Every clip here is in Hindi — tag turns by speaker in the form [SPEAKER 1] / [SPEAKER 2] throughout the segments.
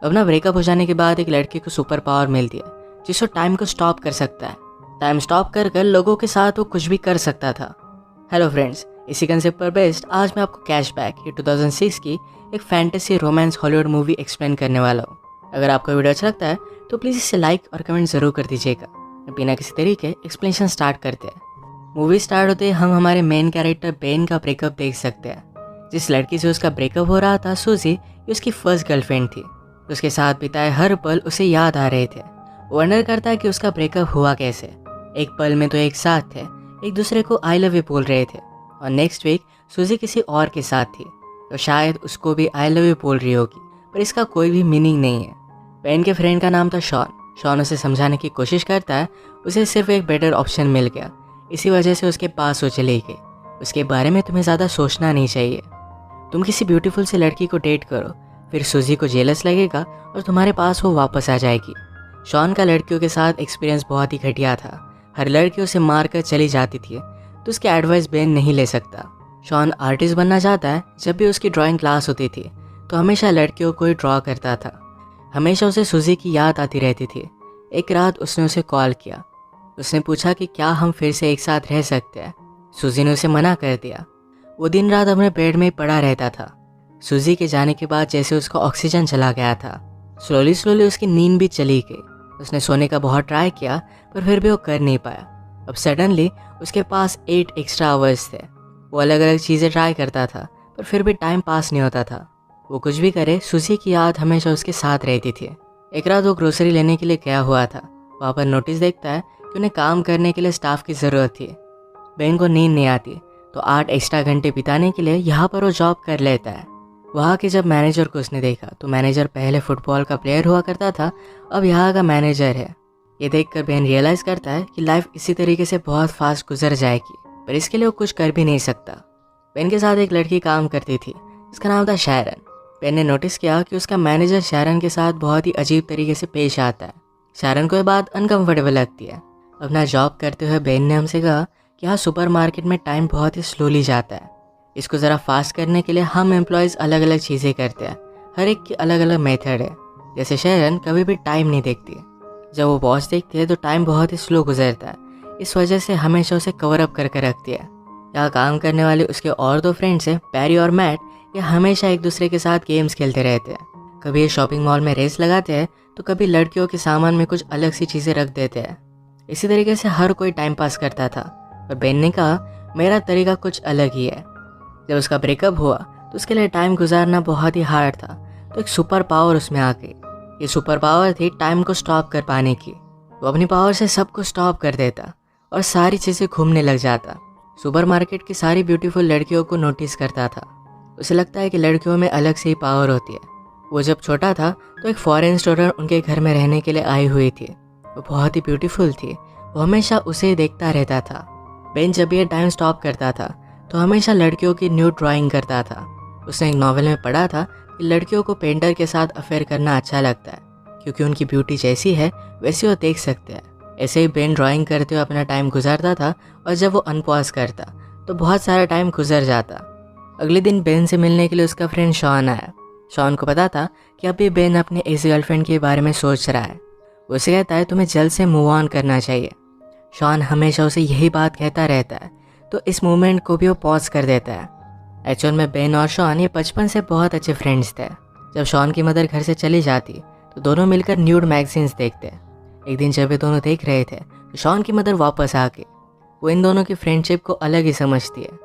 [SPEAKER 1] अपना ब्रेकअप हो जाने के बाद एक लड़के को सुपर पावर मिलती है जिसको टाइम को स्टॉप कर सकता है। टाइम स्टॉप कर कर लोगों के साथ वो कुछ भी कर सकता था। हेलो फ्रेंड्स, इसी कंसेप्ट पर बेस्ड आज मैं आपको कैशबैक ये 2006 की एक fantasy romance Hollywood movie explain करने वाला हूँ। अगर आपको वीडियो अच्छा लगता है तो प्लीज़ इसे लाइक और कमेंट ज़रूर कर दीजिएगा। बिना किसी तरीके एक्सप्लेनेशन स्टार्ट करते हैं। मूवी स्टार्ट होते ही हम हमारे मेन कैरेक्टर बेन का ब्रेकअप देख सकते हैं। जिस लड़की से उसका ब्रेकअप हो रहा था, सूजी, ये उसकी फर्स्ट गर्लफ्रेंड थी। उसके साथ बिताए हर पल उसे याद आ रहे थे। वो वंडर करता है कि उसका ब्रेकअप हुआ कैसे। एक पल में तो एक साथ थे, एक दूसरे को आई लव यू बोल रहे थे, और नेक्स्ट वीक सूजी किसी और के साथ थी तो शायद उसको भी आई लव यू बोल रही होगी, पर इसका कोई भी मीनिंग नहीं है। बेन के फ्रेंड का नाम था शॉन। शॉन उसे समझाने की कोशिश करता है, उसे सिर्फ एक बेटर ऑप्शन मिल गया, इसी वजह से उसके पास वो चली गई। उसके बारे में तुम्हें ज़्यादा सोचना नहीं चाहिए। तुम किसी ब्यूटीफुल से लड़की को डेट करो, फिर सूजी को जेलस लगेगा और तुम्हारे पास वो वापस आ जाएगी। शॉन का लड़कियों के साथ एक्सपीरियंस बहुत ही घटिया था। हर लड़की उसे मार कर चली जाती थी, तो उसकी एडवाइस बेन नहीं ले सकता। शॉन आर्टिस्ट बनना चाहता है। जब भी उसकी ड्राइंग क्लास होती थी तो हमेशा लड़कियों को ही ड्रॉ करता था। हमेशा उसे सूजी की याद आती रहती थी। एक रात उसने उसे कॉल किया। उसने पूछा कि क्या हम फिर से एक साथ रह सकते हैं। सूजी ने उसे मना कर दिया। वो दिन रात अपने बेड में ही पड़ा रहता था। सूजी के जाने के बाद जैसे उसका ऑक्सीजन चला गया था, स्लोली स्लोली उसकी नींद भी चली गई। उसने सोने का बहुत ट्राई किया पर फिर भी वो कर नहीं पाया। अब सडनली उसके पास 8 एक्स्ट्रा आवर्स थे। वो अलग अलग चीज़ें ट्राई करता था पर फिर भी टाइम पास नहीं होता था। वो कुछ भी करे, सूजी की याद हमेशा उसके साथ रहती थी। एक रात वो ग्रोसरी लेने के लिए गया हुआ था। वहाँ पर नोटिस देखता है कि उन्हें काम करने के लिए स्टाफ की ज़रूरत थी। बेन को नींद नहीं आती तो 8 एक्स्ट्रा घंटे बिताने के लिए यहाँ पर वो जॉब कर लेता है। वहाँ के जब मैनेजर को उसने देखा तो मैनेजर पहले फुटबॉल का प्लेयर हुआ करता था, अब यहाँ का मैनेजर है। ये देखकर बेन रियलाइज़ करता है कि लाइफ इसी तरीके से बहुत फास्ट गुजर जाएगी, पर इसके लिए वो कुछ कर भी नहीं सकता। बेन के साथ एक लड़की काम करती थी, इसका नाम था शैरन। बेन ने नोटिस किया कि उसका मैनेजर शैरन के साथ बहुत ही अजीब तरीके से पेश आता है। शैरन को ये बात अनकम्फर्टेबल लगती है। अपना जॉब करते हुए बेन ने हमसे कहा कि यहाँ सुपरमार्केट में टाइम बहुत ही स्लोली जाता है। इसको ज़रा फास्ट करने के लिए हम एम्प्लॉयज़ अलग अलग चीज़ें करते हैं। हर एक की अलग अलग मेथड है। जैसे शैरन कभी भी टाइम नहीं देखती। जब वो वॉच देखती है तो टाइम बहुत ही स्लो गुजरता है। इस वजह से हमेशा उसे कवर अप करके रखती है। यहाँ काम करने वाले उसके और 2 फ्रेंड्स हैं, पैरी और मैट। ये हमेशा एक दूसरे के साथ गेम्स खेलते रहते हैं। कभी ये शॉपिंग मॉल में रेस लगाते हैं तो कभी लड़कियों के सामान में कुछ अलग सी चीज़ें रख देते हैं। इसी तरीके से हर कोई टाइम पास करता था। पर बेन ने कहा मेरा तरीका कुछ अलग ही है। जब उसका ब्रेकअप हुआ तो उसके लिए टाइम गुजारना बहुत ही हार्ड था, तो एक सुपर पावर उसमें आ गई। ये सुपर पावर थी टाइम को स्टॉप कर पाने की। वो अपनी पावर से सब कुछ स्टॉप कर देता और सारी चीज़ें घूमने लग जाता। सुपरमार्केट की सारी ब्यूटीफुल लड़कियों को नोटिस करता था। उसे लगता है कि लड़कियों में अलग से ही पावर होती है। वो जब छोटा था तो एक फॉरेन स्टूडेंट उनके घर में रहने के लिए आई हुई थी। वो बहुत ही ब्यूटीफुल थी। वो हमेशा उसे देखता रहता था। बेन जब ये टाइम स्टॉप करता था तो हमेशा लड़कियों की न्यू ड्राइंग करता था। उसने एक नॉवेल में पढ़ा था कि लड़कियों को पेंटर के साथ अफेयर करना अच्छा लगता है, क्योंकि उनकी ब्यूटी जैसी है वैसी वो देख सकते हैं। ऐसे ही बेन ड्राइंग करते हुए अपना टाइम गुजारता था, और जब वो अनपॉज करता तो बहुत सारा टाइम गुजर जाता। अगले दिन बेन से मिलने के लिए उसका फ्रेंड शॉन आया। शॉन को पता था कि अभी बेन अपने इस गर्लफ्रेंड के बारे में सोच रहा है। उसे कहता है तुम्हें जल्द से मूव ऑन करना चाहिए। शॉन हमेशा उसे यही बात कहता रहता है, तो इस मूवमेंट को भी वो पॉज कर देता है। एक्चुअल में बेन और शॉन ये बचपन से बहुत अच्छे फ्रेंड्स थे। जब शॉन की मदर घर से चली जाती तो दोनों मिलकर न्यूड मैगजीन्स देखते। एक दिन जब वे दोनों देख रहे थे तो शॉन की मदर वापस आ गई। वो इन दोनों की फ्रेंडशिप को अलग ही समझती है।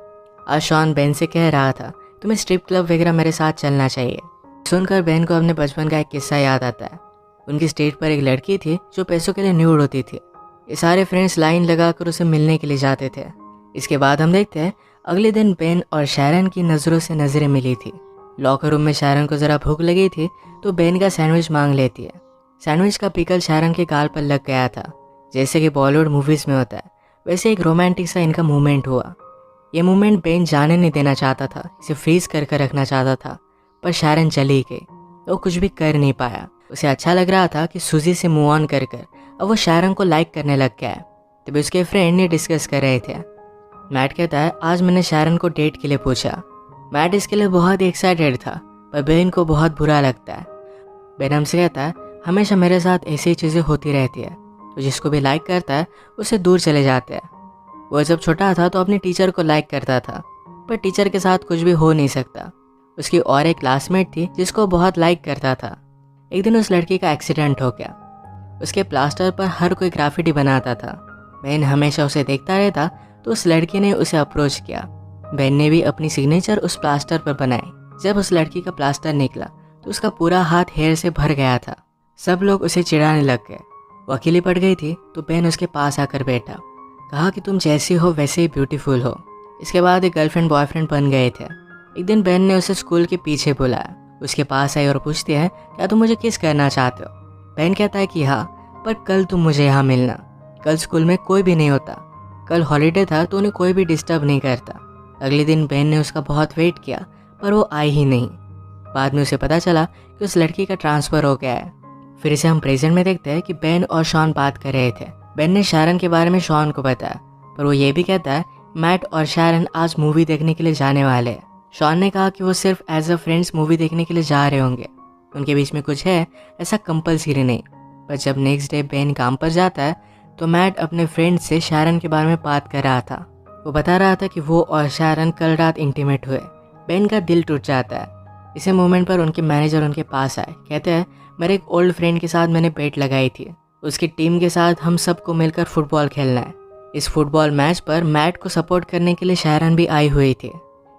[SPEAKER 1] आज शॉन बेन से कह रहा था तुम्हें स्ट्रिप क्लब वगैरह मेरे साथ चलना चाहिए। सुनकर बेन को अपने बचपन का एक किस्सा याद आता है। उनकी स्टेज पर एक लड़की थी जो पैसों के लिए न्यूड होती थी। ये सारे फ्रेंड्स लाइन लगाकर उसे मिलने के लिए जाते थे। इसके बाद हम देखते हैं अगले दिन बेन और शैरन की नज़रों से नज़रें मिली थी। लॉकर रूम में शैरन को ज़रा भूख लगी थी तो बेन का सैंडविच मांग लेती है। सैंडविच का पिकल शैरन के गाल पर लग गया था। जैसे कि बॉलीवुड मूवीज़ में होता है वैसे एक रोमांटिक सा इनका मूवमेंट हुआ। ये मूवमेंट बेन जाने नहीं देना चाहता था, इसे फ्रीज कर रखना चाहता था, पर शैरन चली गई। वो कुछ भी कर नहीं पाया। उसे अच्छा लग रहा था कि सूजी से मूव ऑन कर अब वो शैरन को लाइक करने लग गया है। तभी उसके फ्रेंड ने डिस्कस कर रहे थे। मैट कहता है आज मैंने शैरन को डेट के लिए पूछा। मैट इसके लिए बहुत ही एक्साइटेड था, पर बेन को बहुत बुरा लगता है। बेन हमसे कहता है हमेशा मेरे साथ ऐसी चीज़ें होती रहती है, तो जिसको भी लाइक करता है उससे दूर चले जाते हैं। वो जब छोटा था तो अपने टीचर को लाइक करता था, पर टीचर के साथ कुछ भी हो नहीं सकता। उसकी और एक क्लासमेट थी जिसको बहुत लाइक करता था। एक दिन उस लड़की का एक्सीडेंट हो गया। उसके प्लास्टर पर हर कोई ग्राफिटी बनाता था। बेन हमेशा उसे देखता रहता, तो उस लड़की ने उसे अप्रोच किया। बेन ने भी अपनी सिग्नेचर उस प्लास्टर पर बनाई। जब उस लड़की का प्लास्टर निकला तो उसका पूरा हाथ हेयर से भर गया था। सब लोग उसे चिढ़ाने लग गए। वो अकेली पड़ गई थी, तो बेन उसके पास आकर बैठा। कहा कि तुम जैसी हो वैसे ही ब्यूटीफुल हो। इसके बाद एक गर्लफ्रेंड बॉयफ्रेंड बन गए थे। एक दिन बेन ने उसे स्कूल के पीछे बुलाया, उसके पास आई और पूछती है क्या तुम मुझे किस करना चाहते हो। बेन कहता है कि हाँ, पर कल तुम मुझे यहाँ मिलना। कल स्कूल में कोई भी नहीं होता। कल हॉलीडे था तो उन्हें कोई भी डिस्टर्ब नहीं करता। अगले दिन बेन ने उसका बहुत वेट किया, पर वो आई ही नहीं। बाद में उसे पता चला कि उस लड़की का ट्रांसफ़र हो गया है। फिर इसे हम प्रेजेंट में देखते हैं कि बेन और शॉन बात कर रहे थे। बेन ने शारन के बारे में शॉन को बताया, पर वो ये भी कहता है मैट और शारन आज मूवी देखने के लिए जाने वाले हैं। शॉन ने कहा कि वो सिर्फ एज अ फ्रेंड्स मूवी देखने के लिए जा रहे होंगे, उनके बीच में कुछ है ऐसा कंपलसरी नहीं। पर जब नेक्स्ट डे बेन काम पर जाता है तो मैट अपने फ्रेंड से शारन के बारे में बात कर रहा था। वो बता रहा था कि वो और शारन कल रात इंटीमेट हुए। बेन का दिल टूट जाता है। इसी मोमेंट पर उनके मैनेजर उनके पास आए। कहते हैं मेरे एक ओल्ड फ्रेंड के साथ मैंने बेट लगाई थी, उसकी टीम के साथ हम सबको मिलकर फुटबॉल खेलना है। इस फुटबॉल मैच पर मैट को सपोर्ट करने के लिए शारन भी आई हुई थी।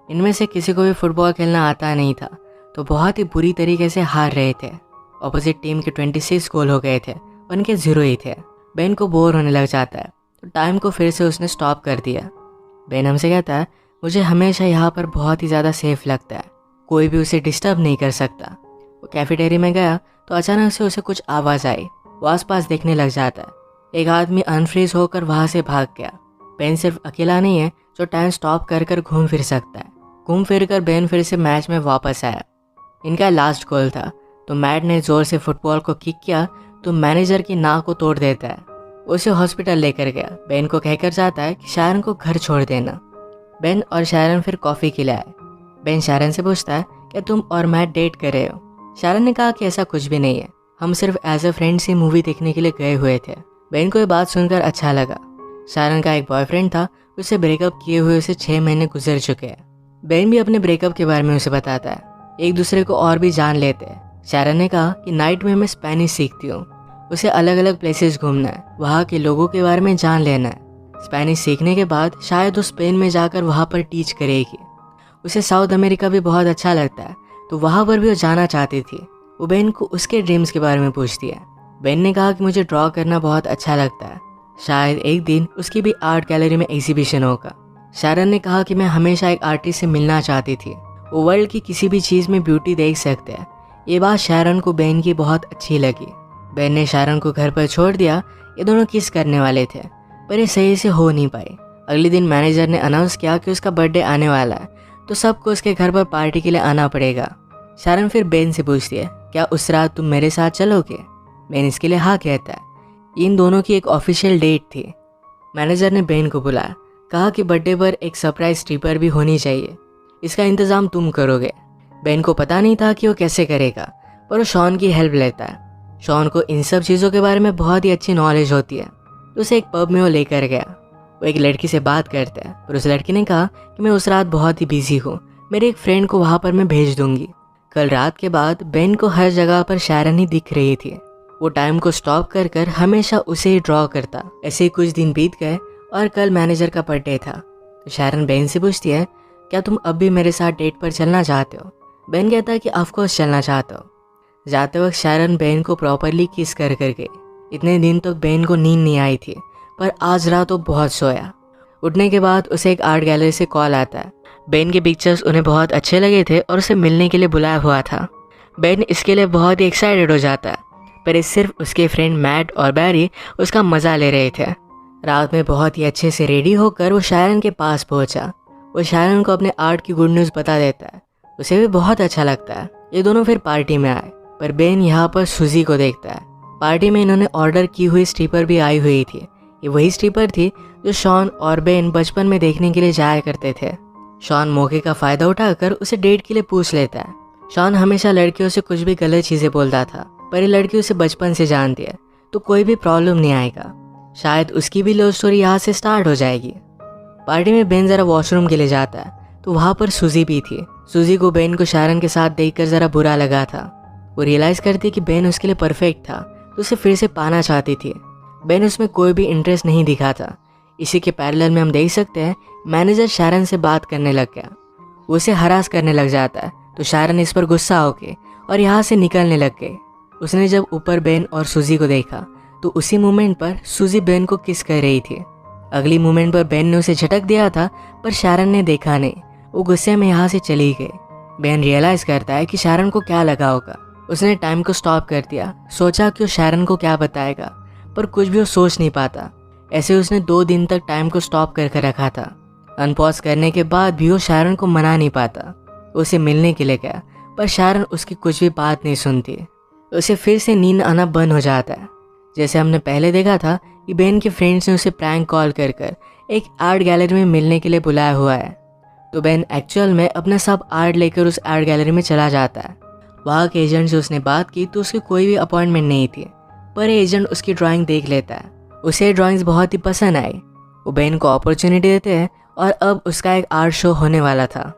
[SPEAKER 1] इनमें से किसी को भी फुटबॉल खेलना आता नहीं था, तो बहुत ही बुरी तरीके से हार रहे थे। ऑपोजिट टीम के 26 गोल हो गए थे, उनके 0 ही थे। बेन को बोर होने लग जाता है, तो टाइम को फिर से उसने स्टॉप कर दिया। बेन हमसे कहता है मुझे हमेशा यहाँ पर बहुत ही ज़्यादा सेफ लगता है, कोई भी उसे डिस्टर्ब नहीं कर सकता। वो कैफेटेरिया में गया तो अचानक से उसे कुछ आवाज़ आई। वो आसपास देखने लग जाता है। एक आदमी अनफ्रीज होकर वहाँ से भाग गया। बेन सिर्फ अकेला नहीं है जो टाइम स्टॉप कर कर घूम फिर सकता है। घूम फिर कर बेन फिर से मैच में वापस आया। इनका लास्ट गोल था, तो मैट ने ज़ोर से फुटबॉल को किक किया तो मैनेजर की नाक को तोड़ देता है। उसे हॉस्पिटल लेकर गया। बेन को कहकर जाता है कि शारन को घर छोड़ देना। बेन और शारन फिर कॉफ़ी के लिए आए। बेन शारन से पूछता है क्या तुम और मैट डेट कर रहे हो। शारन ने कहा कि ऐसा कुछ भी नहीं है, हम सिर्फ एज अ फ्रेंड्स ही मूवी देखने के लिए गए हुए थे। बेन को ये बात सुनकर अच्छा लगा। शारन का एक बॉयफ्रेंड था, उससे ब्रेकअप किए हुए उसे 6 महीने गुजर चुके हैं। बेन भी अपने ब्रेकअप के बारे में उसे बताता है। एक दूसरे को और भी जान लेते हैं। शारन ने कहा कि नाइट में मैं स्पेनिश सीखती हूँ, उसे अलग अलग प्लेसेस घूमना है, वहाँ के लोगों के बारे में जान लेना है। स्पेनिश सीखने के बाद शायद वो स्पेन में जाकर वहाँ पर टीच करेगी। उसे साउथ अमेरिका भी बहुत अच्छा लगता है, तो वहाँ पर भी वो जाना चाहती थी। वो बेन को उसके ड्रीम्स के बारे में पूछती है। बेन ने कहा कि मुझे ड्रॉ करना बहुत अच्छा लगता है, शायद एक दिन उसकी भी आर्ट गैलरी में एग्जीबिशन होगा। शारन ने कहा कि मैं हमेशा एक आर्टिस्ट से मिलना चाहती थी, वो वर्ल्ड की किसी भी चीज़ में ब्यूटी देख सकते हैं। ये बात शारन को बेन की बहुत अच्छी लगी। बेन ने शारन को घर पर छोड़ दिया। ये दोनों किस करने वाले थे, पर ये सही से हो नहीं पाई। अगले दिन मैनेजर ने अनाउंस किया कि उसका बर्थडे आने वाला है, तो सबको उसके घर पर पार्टी के लिए आना पड़ेगा। शारन फिर बेन से पूछती है क्या उस रात तुम मेरे साथ चलोगे। बेन इसके लिए हाँ कहता है। इन दोनों की एक ऑफिशियल डेट थी। मैनेजर ने बेन को बुलाया, कहा कि बर्थडे पर एक सरप्राइज स्ट्रिपर भी होनी चाहिए, इसका इंतज़ाम तुम करोगे। बेन को पता नहीं था कि वो कैसे करेगा, पर वो शॉन की हेल्प लेता है। शॉन को इन सब चीज़ों के बारे में बहुत ही अच्छी नॉलेज होती है, तो उसे एक पब में वो लेकर गया। वो एक लड़की से बात करता है, पर उस लड़की ने कहा कि मैं उस रात बहुत ही बिजी हूँ, मेरे एक फ्रेंड को वहाँ पर मैं भेज दूंगी। कल रात के बाद बेन को हर जगह पर शारन ही दिख रही थी। वो टाइम को स्टॉप कर कर हमेशा उसे ही ड्रॉ करता। ऐसे ही कुछ दिन बीत गए और कल मैनेजर का बर्थडे था। तो शारन बेन से पूछती है क्या तुम अब भी मेरे साथ डेट पर चलना चाहते हो। बेन कहता है कि ऑफकोर्स चलना चाहता हो। जाते वक्त शारन बेन को प्रॉपरली किस कर गई। इतने दिन तक बेन को नींद नहीं आई थी, पर आज रात वो बहुत सोया। उठने के बाद उसे एक आर्ट गैलरी से कॉल आता है। बेन के पिक्चर्स उन्हें बहुत अच्छे लगे थे और उसे मिलने के लिए बुलाया हुआ था। बेन इसके लिए बहुत ही एक्साइटेड हो जाता है, पर ये सिर्फ उसके फ्रेंड मैट और बैरी उसका मज़ा ले रहे थे। रात में बहुत ही अच्छे से रेडी होकर वो शारन के पास पहुंचा। वो शारन को अपने आर्ट की गुड न्यूज़ बता देता है, उसे भी बहुत अच्छा लगता है। ये दोनों फिर पार्टी में आए, पर बेन यहाँ पर सुजी को देखता है। पार्टी में इन्होंने ऑर्डर की हुई स्ट्रिपर भी आई हुई थी। ये वही स्ट्रिपर थी जो शॉन और बेन बचपन में देखने के लिए जाया करते थे। शॉन मौके का फ़ायदा उठाकर उसे डेट के लिए पूछ लेता है, शॉन हमेशा लड़कियों से कुछ भी गलत चीज़ें बोलता था, पर ये लड़की उसे बचपन से जानती है तो कोई भी प्रॉब्लम नहीं आएगा। शायद उसकी भी लव स्टोरी यहाँ से स्टार्ट हो जाएगी। पार्टी में बेन ज़रा वॉशरूम के लिए जाता है तो वहाँ पर सूजी भी थी। सूजी को बेन को शारन के साथ देखकर ज़रा बुरा लगा था। वो रियलाइज़ करती कि बेन उसके लिए परफेक्ट था तो उसे फिर से पाना चाहती थी। बेन उसमें कोई भी इंटरेस्ट नहीं दिखा था। इसी के पैरेलल में हम देख सकते हैं मैनेजर शारन से बात करने लग गया। वो उसे हरास करने लग जाता है तो शारन इस पर गुस्सा होके और यहाँ से निकलने लग गई। उसने जब ऊपर बेन और सूजी को देखा तो उसी मोमेंट पर सूजी बेन को किस कर रही थी। अगली मोमेंट पर बेन ने उसे झटक दिया था पर शारन ने देखा नहीं। वो गुस्से में यहाँ से चली गई। बेन रियलाइज़ करता है कि शारन को क्या लगा होगा। उसने टाइम को स्टॉप कर दिया, सोचा कि वो शारन को क्या बताएगा, पर कुछ भी वो सोच नहीं पाता। ऐसे उसने 2 दिन तक टाइम को स्टॉप करके रखा था। अनपॉज करने के बाद भी वो शारन को मना नहीं पाता। उसे मिलने के लिए गया पर शारन उसकी कुछ भी बात नहीं सुनती। उसे फिर से नींद आना बंद हो जाता है। जैसे हमने पहले देखा था कि बेन के फ्रेंड्स ने उसे प्रैंक कॉल कर एक आर्ट गैलरी में मिलने के लिए बुलाया हुआ है। तो बेन एक्चुअल में अपना सब आर्ट लेकर उस आर्ट गैलरी में चला जाता है। वहाँ के एजेंट से उसने बात की तो उसकी कोई भी अपॉइंटमेंट नहीं थी, पर एजेंट उसकी ड्राइंग देख लेता है। उसे ड्राइंग्स बहुत ही पसंद आई। वो बेन को अपॉर्चुनिटी देते हैं और अब उसका एक आर्ट शो होने वाला था।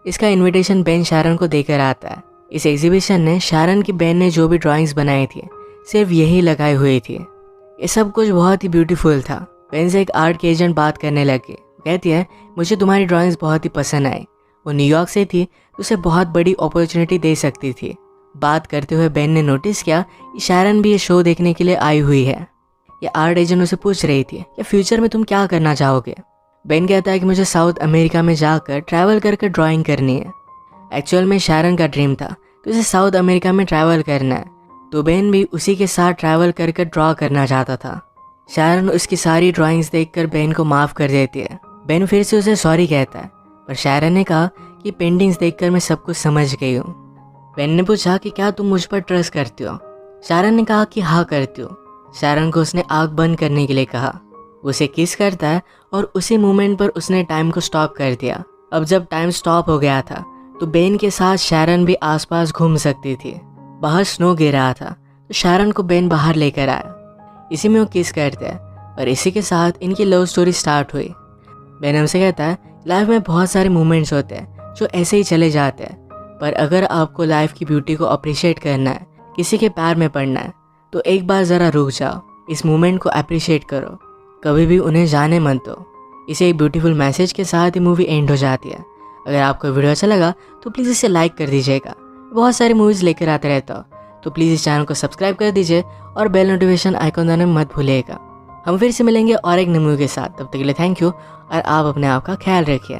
[SPEAKER 1] इसका इन्विटेशन बेन शारन को देकर आता है। इस एग्जीबिशन ने शारन की बेन ने जो भी ड्राइंग्स बनाई थी सिर्फ यही लगाई हुई थी। ये सब कुछ बहुत ही ब्यूटीफुल था। बेन से एक आर्ट के एजेंट बात करने लगे। कहती है मुझे तुम्हारी ड्राइंग्स बहुत ही पसंद आई। वो न्यूयॉर्क से थी तो उसे बहुत बड़ी अपॉर्चुनिटी दे सकती थी। बात करते हुए बेन ने नोटिस किया कि शारन भी ये शो देखने के लिए आई हुई है। ये आर्ट एजेंट उसे पूछ रही थी कि फ्यूचर में तुम क्या करना चाहोगे। बेन कहता है कि मुझे साउथ अमेरिका में जाकर ट्रैवल करके ड्राइंग करनी है। एक्चुअल में शारन का ड्रीम था तो उसे साउथ अमेरिका में ट्रैवल करना है, तो बेन भी उसी के साथ ट्रैवल करके ड्रॉ करना चाहता था। शारन उसकी सारी ड्राइंग्स देखकर बेन को माफ़ कर देती है। बेन फिर से उसे सॉरी कहता है, पर शारन ने कहा कि पेंटिंग्स देखकर मैं सब कुछ समझ गई हूँ। बेन ने पूछा कि क्या तुम मुझ पर ट्रस्ट करती हो। शारन ने कहा कि हाँ करती हूँ। शारन को उसने आँख बंद करने के लिए कहा। उसे किस करता है और उसी मोमेंट पर उसने टाइम को स्टॉप कर दिया। अब जब टाइम स्टॉप हो गया था तो बेन के साथ शारन भी आसपास घूम सकती थी। बाहर स्नो गिर रहा था तो शारन को बेन बाहर लेकर आया। इसी में वो किस करते हैं और इसी के साथ इनकी लव स्टोरी स्टार्ट हुई। बेन हमसे कहता है लाइफ में बहुत सारे मोमेंट्स होते हैं जो ऐसे ही चले जाते हैं, पर अगर आपको लाइफ की ब्यूटी को अप्रिशिएट करना है, किसी के पैर में पड़ना है, तो एक बार ज़रा रुक जाओ, इस मोमेंट को अप्रिशिएट करो, कभी भी उन्हें जाने मत दो। इसे एक ब्यूटीफुल मैसेज के साथ ही मूवी एंड हो जाती है। अगर आपको वीडियो अच्छा लगा तो प्लीज़ इसे लाइक कर दीजिएगा। बहुत सारी मूवीज़ लेकर आते रहता हो तो प्लीज़ इस चैनल को सब्सक्राइब कर दीजिए और बेल नोटिफिकेशन आइकॉन दबाना मत भूलिएगा। हम फिर से मिलेंगे और एक नई मूवी के साथ। तब तक के लिए थैंक यू और आप अपने आप का ख्याल रखिए।